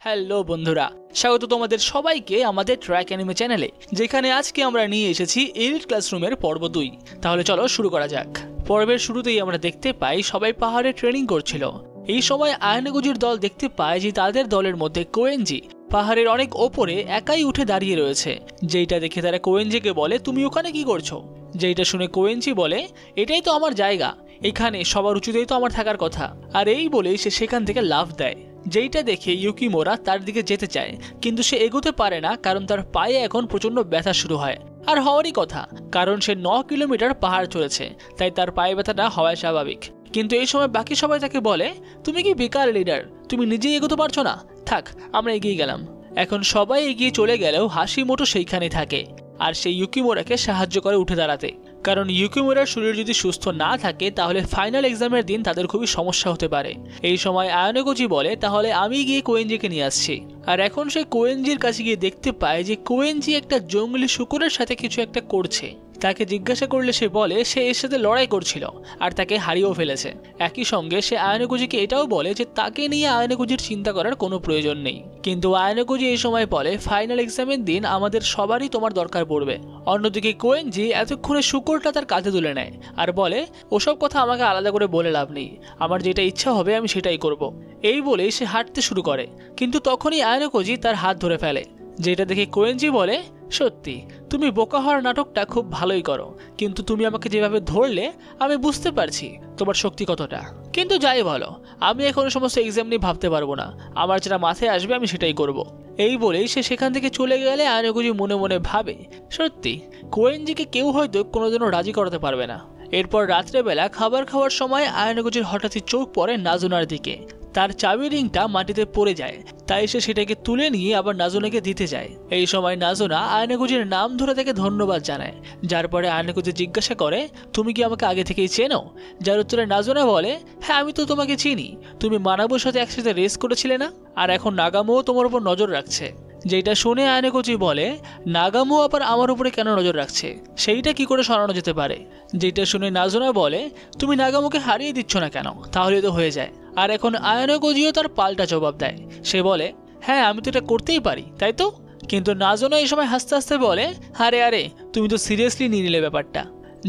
Hello বন্ধুরা, স্বাগত তোমাদের সবাইকে আমাদের ট্র্যাক অ্যানিমে চ্যানেলে, যেখানে আজকে আমরা নিয়ে এসেছি এলিট ক্লাসরুমের পর্ব 2। তাহলে চলো শুরু করা যাক। পর্বের শুরুতেই আমরা দেখতে পাই সবাই পাহাড়ে ট্রেনিং করছিল। এই সময় আয়নাগুজির দল দেখতে পায় যে তাদের দলের মধ্যে কোয়েনজি পাহাড়ের অনেক ওপরে একাই উঠে দাঁড়িয়ে রয়েছে। যেইটা দেখে তারা কোয়েনজিকে বলে, তুমি ওখানে কি করছো? যেইটা শুনে কোয়েনজি বলে, এটাই তো আমার জায়গা, এখানে সবার উঁচুতেই তো আমার থাকার কথা। আর এই বলেই সে সেখান থেকে লাফ দেয়। যেইটা দেখে ইউকিমোরা তার দিকে যেতে চায়, কিন্তু সে এগোতে পারে না, কারণ তার পায়ে এখন প্রচন্ড ব্যথা শুরু হয়। আর হওয়ারই কথা, কারণ সে 9 কিলোমিটার পাহাড় চলেছে, তাই তার পায়ে ব্যথাটা হওয়াই স্বাভাবিক। কিন্তু এই সময় বাকি সবাই তাকে বলে, তুমি কি বেকার লিডার, তুমি নিজেই এগোতে পারছো না, থাক আমরা এগিয়ে গেলাম। এখন সবাই এগিয়ে চলে গেলেও হাসিমোটো সেইখানে থাকে, আর সেই ইউকিমোরাকে সাহায্য করে উঠে দাঁড়াতে। কারণ ইউকিমোরার শরীর যদি সুস্থ না থাকে তাহলে ফাইনাল এক্সামের দিন তাদের খুবই সমস্যা হতে পারে। এই সময় আয়নাগুজি বলে, তাহলে আমি গিয়ে কোয়েনজিকে নিয়ে আসছি। আর এখন সে কোয়েনজির কাছে গিয়ে দেখতে পায় যে কোয়েনজি একটা জঙ্গলি শুকুরের সাথে কিছু একটা করছে। তাকে জিজ্ঞাসা করলে সে বলে সে এর সাথে লড়াই করছিল আর তাকে হারিয়েও ফেলেছে। একই সঙ্গে সে আয়নাগুজিকে এটাও বলে যে তাকে নিয়ে আয়নাগুজির চিন্তা করার কোনো প্রয়োজন নেই। কিন্তু আয়নাগুজি এই সময় বলে, ফাইনাল এক্সামের দিন আমাদের সবারই তোমার দরকার পড়বে। অন্যদিকে কোয়েনজি এতক্ষণে শুকুরটা তার কাঁধে তুলে নেয় আর বলে, ওসব কথা আমাকে আলাদা করে বলে লাভ নেই, আমার যেটা ইচ্ছা হবে আমি সেটাই করব। এই বলেই সে হাঁটতে শুরু করে, কিন্তু তখনই আয়নাগুজি তার হাত ধরে ফেলে। যেটা দেখে কোয়েনজি বলে, সত্যি তুমি বোকা হওয়ার নাটকটা খুব ভালোই করো, কিন্তু তুমি আমাকে যেভাবে ধরলে আমি বুঝতে পারছি তোমার শক্তি কতটা। কিন্তু যাই বলো, আমি এখন সমস্ত এক্সাম নিয়ে ভাবতে পারবো না, আমার যেটা মাথায় আসবে আমি সেটাই করব। এই বলেই সে সেখান থেকে চলে গেলে আয়নাগুজি মনে মনে ভাবে, সত্যি কোয়েনজিকে কেউ হয়তো কোনোদিনও রাজি করাতে পারবে না। এরপর রাত্রেবেলা খাবার খাওয়ার সময় আয়নাগুজির হঠাৎই চোখ পড়ে নাজুনার দিকে। তার চাবি রিংটা মাটিতে পড়ে যায়, তাই সে সেটাকে তুলে নিয়ে আবার নাজুনাকে দিতে যায়। এই সময় নাজুনা আয়নাগুজির নাম ধরে তাকে ধন্যবাদ জানায়, যার পরে আয়নাগুজি জিজ্ঞাসা করে, তুমি কি আমাকে আগে থেকেই চেনো? যার উত্তরে নাজুনা বলে, হ্যাঁ আমি তো তোমাকে চিনি, তুমি মানাবুর সাথে একসাথে রেস করেছিলে না? আর এখন নাগামোও তোমার উপর নজর রাখছে। যেটা শুনে আয়নাগুজি বলে, নাগামো আবার আমার উপরে কেন নজর রাখছে, সেইটা কি করে সরানো যেতে পারে? যেটা শুনে নাজুনা বলে, তুমি নাগামোকে হারিয়ে দিচ্ছ না কেন, তাহলে তো হয়ে যায়। আর এখন আয়নাগুজিও তার পাল্টা জবাব দেয়, সে বলে, হ্যাঁ আমি তো এটা করতেই পারি, তাই তো? কিন্তু নাজুনা এই সময় হাসতে হাসতে বলে, আরে আরে তুমি তো সিরিয়াসলি নিয়ে নিলে ব্যাপারটা।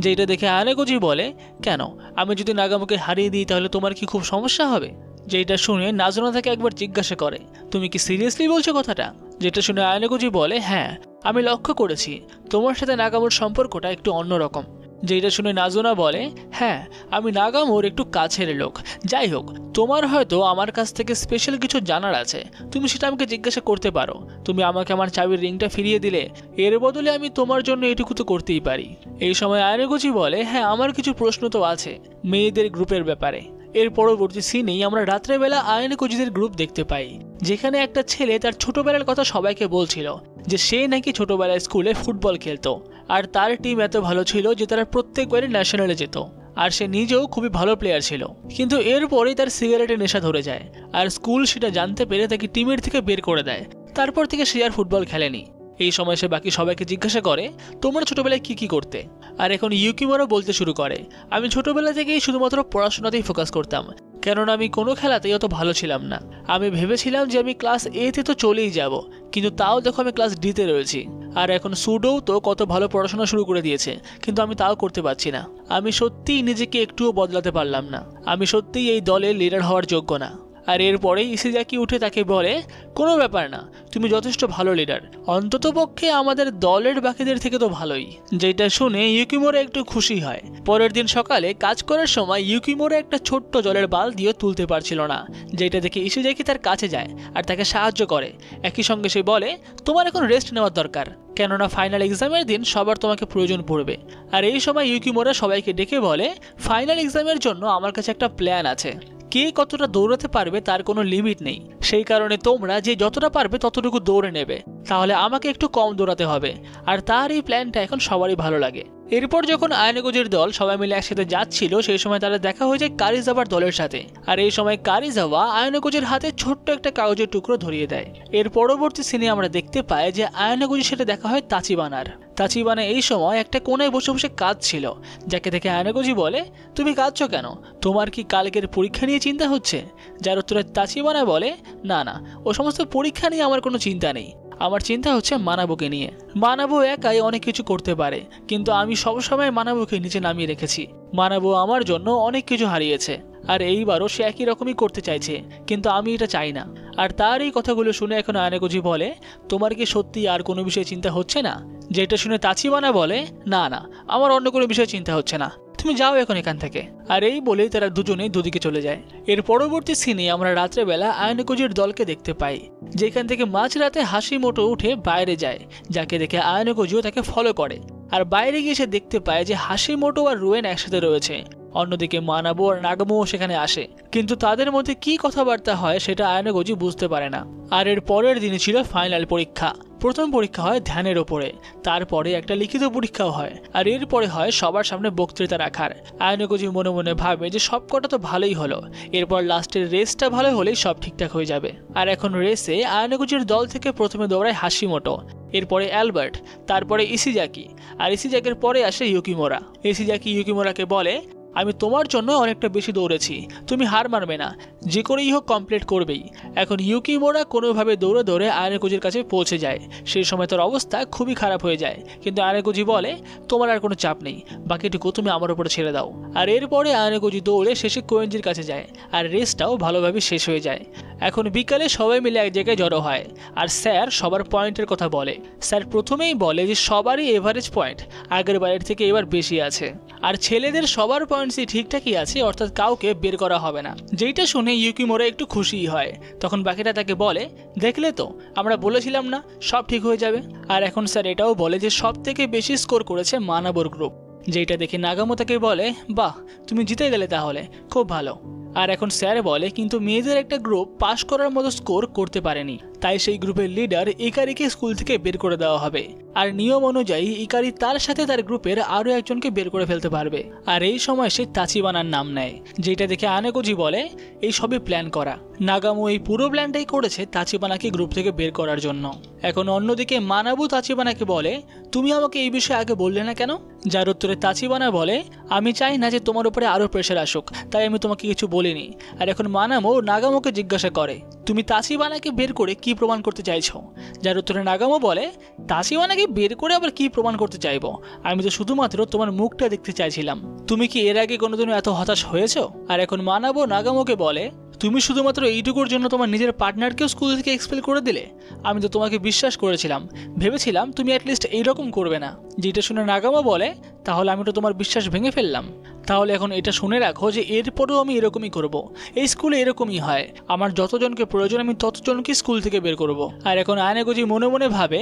যেটা দেখে আয়নাগুজি বলে, কেন, আমি যদি নাগামোকে হারিয়ে দিই তাহলে তোমার কি খুব সমস্যা হবে? যেটা শুনে নাজুনা তাকে একবার জিজ্ঞাসা করে, তুমি কি সিরিয়াসলি বলছো কথাটা? যেটা শুনে আয়নাগুজি বলে, হ্যাঁ আমি লক্ষ্য করেছি তোমার সাথে নাগামোর সম্পর্কটা একটু অন্যরকম। যেটা শুনে নাজুনা বলে, হ্যাঁ আমি নাগামোর একটু কাছের লোক, যাই হোক তোমার হয়তো আমার কাছ থেকে স্পেশাল কিছু জানার আছে, তুমি সেটা আমাকে জিজ্ঞাসা করতে পারো। তুমি আমাকে আমার চাবির রিংটা ফিরিয়ে দিলে, এর বদলে আমি তোমার জন্য এটুকু তো করতেই পারি। এই সময় আয়নাগুজি বলে, হ্যাঁ আমার কিছু প্রশ্ন তো আছে মেয়েদের গ্রুপের ব্যাপারে। এর পরবর্তী সিনেই আমরা রাত্রেবেলা আয়নাগুজিদের গ্রুপ দেখতে পাই, যেখানে একটা ছেলে তার ছোটবেলার কথা সবাইকে বলছিল, যে সে নাকি ছোটবেলায় স্কুলে ফুটবল খেলতো আর তার টিম এত ভালো ছিল যে তারা প্রত্যেকবারই ন্যাশনালে যেত, আর সে নিজেও খুবই ভালো প্লেয়ার ছিল। কিন্তু এরপরেই তার সিগারেটের নেশা ধরে যায়, আর স্কুল সেটা জানতে পেরে তাকে টিমের থেকে বের করে দেয়। তারপর থেকে সে আর ফুটবল খেলেনি। এই সময় সে বাকি সবাইকে জিজ্ঞাসা করে, তোমরা ছোটবেলায় কি কি করতে? আর এখন ইউকিমোরা বলতে শুরু করে, আমি ছোটবেলা থেকেই শুধুমাত্র পড়াশোনাতেই ফোকাস করতাম, কেননা আমি কোনো খেলাতেই অত ভালো ছিলাম না। আমি ভেবেছিলাম যে আমি ক্লাস এতে তো চলেই যাব, কিন্তু তাও দেখো আমি ক্লাস ডিতে রয়েছি। আর এখন সুডোও তো কত ভালো পড়াশোনা শুরু করে দিয়েছে, কিন্তু আমি তাও করতে পারছি না। আমি সত্যিই নিজেকে একটুও বদলাতে পারলাম না, আমি সত্যিই এই দলের লিডার হওয়ার যোগ্য না। আর এরপরেই ইসিজাকি উঠে তাকে বলে, কোনো ব্যাপার না, তুমি যথেষ্ট ভালো লিডার, অন্ততপক্ষে আমাদের দলের বাকিদের থেকে তো ভালোই। যেটা শুনে ইউকিমোরা একটু খুশি হয়। পরের দিন সকালে কাজ করার সময় ইউকিমোরা একটা ছোট্ট জলের বালতিও তুলতে পারছিল না, যেটা দেখে ইসিজাকি তার কাছে যায় আর তাকে সাহায্য করে। একই সঙ্গে সে বলে, তোমার এখন রেস্ট নেওয়ার দরকার, কেননা ফাইনাল এক্সামের দিন সবার তোমাকে প্রয়োজন পড়বে। আর এই সময় ইউকিমোরা সবাইকে ডেকে বলে, ফাইনাল এক্সামের জন্য আমার কাছে একটা প্ল্যান আছে, কে কতটা দৌড়াতে পারবে তার কোনো লিমিট নেই, সেই কারণে তোমরা যে যতটা পারবে ততটুকু দৌড়ে নেবে, তাহলে আমাকে একটু কম দৌড়াতে হবে। আর তার এই প্ল্যানটা এখন সবারই ভালো লাগে। এরপর যখন আয়নাগুজির দল সবাই মিলে একসাথে যাচ্ছিল সেই সময় তারা দেখা হয়ে যায় কারিজাওয়ার দলের সাথে। আর এই সময় কারিজাওয়া আয়নাগুজির হাতে ছোট্ট একটা কাগজের টুকরো ধরিয়ে দেয়। এর পরবর্তী সিনে আমরা দেখতে পাই যে আয়নাগুজির সাথে দেখা হয় তাচিবানার। তাচিবানা এই সময় একটা কোণায় বসে বসে কাঁদছিল, যাকে দেখে আয়নাগুজি বলে, তুমি কাঁদছো কেন? তোমার কি কালকের পরীক্ষা নিয়ে চিন্তা হচ্ছে? যার উত্তরে তাচিবানা বলে, না না, ও সমস্ত পরীক্ষা নিয়ে আমার কোনো চিন্তা নেই, আমার চিন্তা হচ্ছে মানাবুকে নিয়ে। মানাবু একাই অনেক কিছু করতে পারে, কিন্তু আমি সবসময় মানাবুকে নিচে নামিয়ে রেখেছি। মানাবু আমার জন্য অনেক কিছু হারিয়েছে, আর এইবারও সে একই রকমই করতে চাইছে, কিন্তু আমি এটা চাই না। আর তার এই কথাগুলো শুনে এখন আয়নাগুজি বলে, তোমার কি সত্যি আর কোনো বিষয়ে চিন্তা হচ্ছে না? যেটা শুনে তাচিবানা বলে, না না, আমার অন্য কোনো বিষয়ে চিন্তা হচ্ছে না, তুমি যাও এখন এখান থেকে। আর এই বলেই তারা দুজনেই দুদিকে চলে যায়। এর পরবর্তী সিনে আমরা রাত্রেবেলা আয়নাগুজির দলকে দেখতে পাই, যেখান থেকে মাঝরাতে হাসিমোটো উঠে বাইরে যায়, যাকে দেখে আয়নাগুজিও তাকে ফলো করে। আর বাইরে গিয়ে সে দেখতে পায় যে হাসিমোটো আর রুয়েন একসাথে রয়েছে। অন্যদিকে মানাবু আর নাগামোও সেখানে আসে, কিন্তু তাদের মধ্যে কি কথাবার্তা হয় সেটা আয়নাগুজি বুঝতে পারে না। আর এর পরের দিনই ছিল ফাইনাল পরীক্ষা। প্রথম পরীক্ষা হয় ধ্যানের ওপরে, তারপরে একটা লিখিত পরীক্ষাও হয়, আর এরপরে হয় সবার সামনে বক্তৃতা রাখার। আয়নাগুজি মনে মনে ভাবে যে সবকটা তো ভালোই হলো, এরপর লাস্টের রেসটা ভালো হলেই সব ঠিকঠাক হয়ে যাবে। আর এখন রেসে আয়নাগুজির দল থেকে প্রথমে দৌড়ায় হাসিমোটো, এরপরে অ্যালবার্ট, তারপরে ইসিজাকি, আর ইসিজাকির পরে আসে ইউকিমোরা। ইসিজাকি ইউকিমোরাকে বলে, আমি তোমার জন্য অনেকটা বেশি দৌড়েছি, তুমি হার মানবে না, যে করেই হোক কমপ্লিট করবেই। এখন ইউকিমোরা কোনোভাবে দৌড়ে দৌড়ে আয়নাগুজির কাছে পৌঁছে যায়। সেই সময় তার অবস্থা খুবই খারাপ হয়ে যায়, কিন্তু আয়নাগুজি বলে, তোমার আর কোনো চাপ নেই, বাকিটুকু তুমি আমার উপরে ছেড়ে দাও। আর এরপরে আয়নাগুজি দৌড়ে শেষে কোয়েঞ্জির কাছে যায়, আর রেসটাও ভালোভাবে শেষ হয়ে যায়। এখন বিকালে সবাই মিলে এক জায়গায় জড়ো হয়, আর স্যার সবার পয়েন্টের কথা বলে। স্যার প্রথমেই বলে যে সবারই এভারেজ পয়েন্ট আগের বারের থেকে এবার বেশি আছে, আর ছেলেদের সবার পয়েন্টসই ঠিকঠাকই আছে, অর্থাৎ কাউকে বের করা হবে না। যেইটা শুনে ইউকিমোরা একটু খুশিই হয়। তখন বাকিটা তাকে বলে, দেখলে তো, আমরা বলেছিলাম না সব ঠিক হয়ে যাবে। আর এখন স্যার এটাও বলে যে সব থেকে বেশি স্কোর করেছে মানাবুর গ্রুপ, যেটা দেখে নাগামো তাকে বলে, বাহ, তুমি জিতে গেলে তাহলে, খুব ভালো। আর এখন স্যার বলে, কিন্তু মেয়েদের একটা গ্রুপ পাশ করার মতো স্কোর করতে পারেনি, তাই সেই গ্রুপের লিডার ইকারিকে স্কুল থেকে বের করে দেওয়া হবে। আর নিয়ম অনুযায়ী ইকারি তার সাথে তার গ্রুপের আরও একজনকে বের করে ফেলতে পারবে। আর এই সময় সে তাচিবানার নাম নেয়, যেটা দেখে আয়নাগুজি বলে, এই সবই প্ল্যান করা। নাগামো এই পুরো প্ল্যানটাই করেছে তাচিবানাকে গ্রুপ থেকে বের করার জন্য। এখন অন্যদিকে মানাবু তাচিবানাকে বলে, তুমি আমাকে এই বিষয়ে আগে বললে না কেন? যার উত্তরে তাচিবানা বলে, আমি চাই না যে তোমার উপরে আরও প্রেশার আসুক, তাই আমি তোমাকে কিছু বলিনি। আর এখন মানামো নাগামোকে জিজ্ঞাসা করে, তুমি তাচিবানাকে বের করে কি প্রমাণ করতে চাইছো? যার উত্তরে নাগামো বলে, তাচিবানাকে বের করে আবার কি প্রমাণ করতে চাইবো? আমি তো শুধুমাত্র তোমার মুখটা দেখতে চাইছিলাম। তুমি কি এর আগে কোনোদিনও এত হতাশ হয়েছো? আর এখন মানাবো নাগামোকে বলে, তুমি শুধুমাত্র এইটুকুর জন্য তোমার নিজের পার্টনারকেও স্কুল থেকে এক্সপেল করে দিলে? আমি তো তোমাকে বিশ্বাস করেছিলাম, ভেবেছিলাম তুমি অ্যাটলিস্ট এইরকম করবে না। যেটা শুনে নাগামো বলে, তাহলে আমি তো তোমার বিশ্বাস ভেঙে ফেললাম। তাহলে এখন এটা শুনে রাখো যে এরপরেও আমি এরকমই করব। এই স্কুলে এরকমই হয়, আমার যতজনকে প্রয়োজন আমি ততজনকে স্কুল থেকে বের করব। আর এখন আয়নাগুজি মনে মনে ভাবে,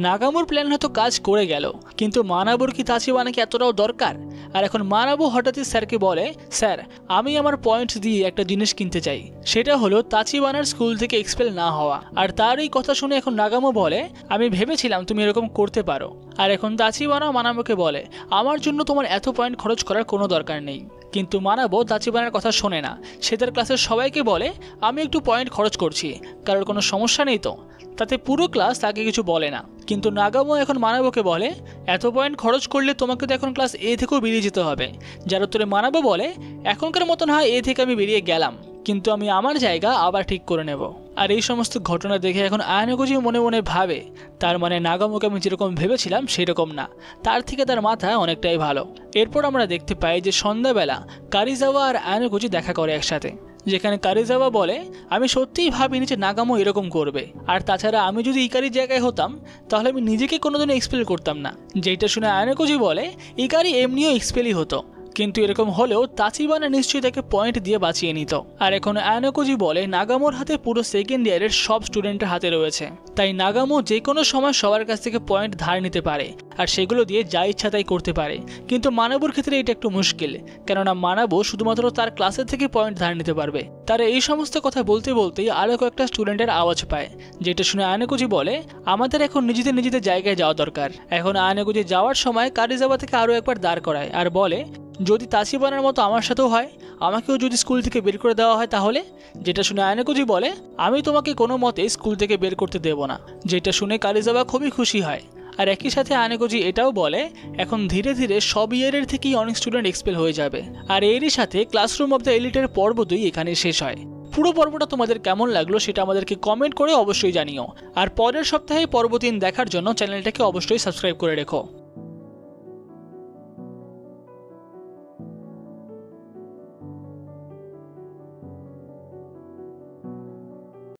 নাগামোর প্ল্যান হয়তো কাজ করে গেল, কিন্তু মানাবুর কি তাচিবানাকে এতটাও দরকার? আর এখন মানাবু হঠাৎই স্যারকে বলে, স্যার, আমি আমার পয়েন্টস দিয়ে একটা জিনিস কিনতে চাই, সেটা হলো তাচিবানার স্কুল থেকে এক্সপেল না হওয়া। আর তার এই কথা শুনে এখন নাগামো বলে, আমি ভেবেছিলাম তুমি এরকম করতে পারো। আর এখন তাচিবানা মানাবুকে বলে, আমার জন্য তোমার এত পয়েন্ট খরচ করার কোনো দরকার নেই। কিন্তু মানাবো তাচিবানার কথা শোনে না। সে তার ক্লাসের সবাইকে বলে, আমি একটু পয়েন্ট খরচ করছি, কারোর কোনো সমস্যা নেই তো? তাতে পুরো ক্লাস তাকে কিছু বলে না। কিন্তু নাগামো এখন মানাবোকে বলে, এত পয়েন্ট খরচ করলে তোমাকে তো এখন ক্লাস এ থেকেও বেরিয়ে যেতে হবে। যার উত্তরে মানাবো বলে, এখনকার মতন হয় এ থেকে আমি বেরিয়ে গেলাম, কিন্তু আমি আমার জায়গা আবার ঠিক করে নেব। আর এই সমস্ত ঘটনা দেখে এখন আয়নাগুজি মনে মনে ভাবে, তার মানে নাগামোকে আমি যেরকম ভেবেছিলাম সেরকম না, তার থেকে তার মাথা অনেকটাই ভালো। এরপর আমরা দেখতে পাই যে সন্ধ্যাবেলা কারিজাওয়া আর আয়নাগুজি দেখা করে একসাথে, যেখানে কারিজাওয়া বলে, আমি সত্যিই ভাবিনি যে নাগামো এরকম করবে। আর তাছাড়া আমি যদি ইকারির জায়গায় হতাম তাহলে আমি নিজেকে কোনোদিনও এক্সপেল করতাম না। যেটা শুনে আয়নাগুজি বলে, ইকারি এমনিও এক্সপেলই হতো, কিন্তু এরকম হলেও তাচিবানা নিশ্চয়ই তাকে পয়েন্ট দিয়ে বাঁচিয়ে নিত। আর এখন আয়নোকোজি বলে নাগামোর হাতে পুরো সেকেন্ড ইয়ারের সব স্টুডেন্টের হাতে রয়েছে, তাই নাগামো যে কোনো সময় সবার কাছ থেকে পয়েন্ট ধার নিতে পারে আর সেগুলো দিয়ে যা ইচ্ছা তাই করতে পারে। কিন্তু মানাবুর ক্ষেত্রে এটা একটু মুশকিল, কেননা মানাবু শুধুমাত্র তার ক্লাসের থেকে পয়েন্ট ধার নিতে পারবে। তারা এই সমস্ত কথা বলতে বলতেই আরও কয়েকটা স্টুডেন্টের আওয়াজ পায়, যেটা শুনে আয়নোকোজি বলে আমাদের এখন নিজেদের জায়গায় যাওয়া দরকার। এখন আয়নোকোজি যাওয়ার সময় কারিজাওয়া থেকে আরও একবার দাঁড় করায় আর বলে যদি তাচিবানার মতো আমার সাথেও হয়, আমাকেও যদি স্কুল থেকে বের করে দেওয়া হয় তাহলে? যেটা শুনে আয়নোকোজি বলে আমি তোমাকে কোনো মতে স্কুল থেকে বের করতে দেব না। যেটা শুনে কারিজাওয়া খুবই খুশি হয়। আর একই সাথে আয়নোকোজি এটাও বলে এখন ধীরে ধীরে সব ইয়ারের থেকেই অনেক স্টুডেন্ট এক্সপেল হয়ে যাবে। আর এরই সাথে ক্লাসরুম অফ দ্য এলিটের পর্ব 2 এখানে শেষ হয়। পুরো পর্বটা তোমাদের কেমন লাগলো সেটা আমাদেরকে কমেন্ট করে অবশ্যই জানিও। আর পরের সপ্তাহে পর্ব 3 দেখার জন্য চ্যানেলটাকে অবশ্যই সাবস্ক্রাইব করে রেখো।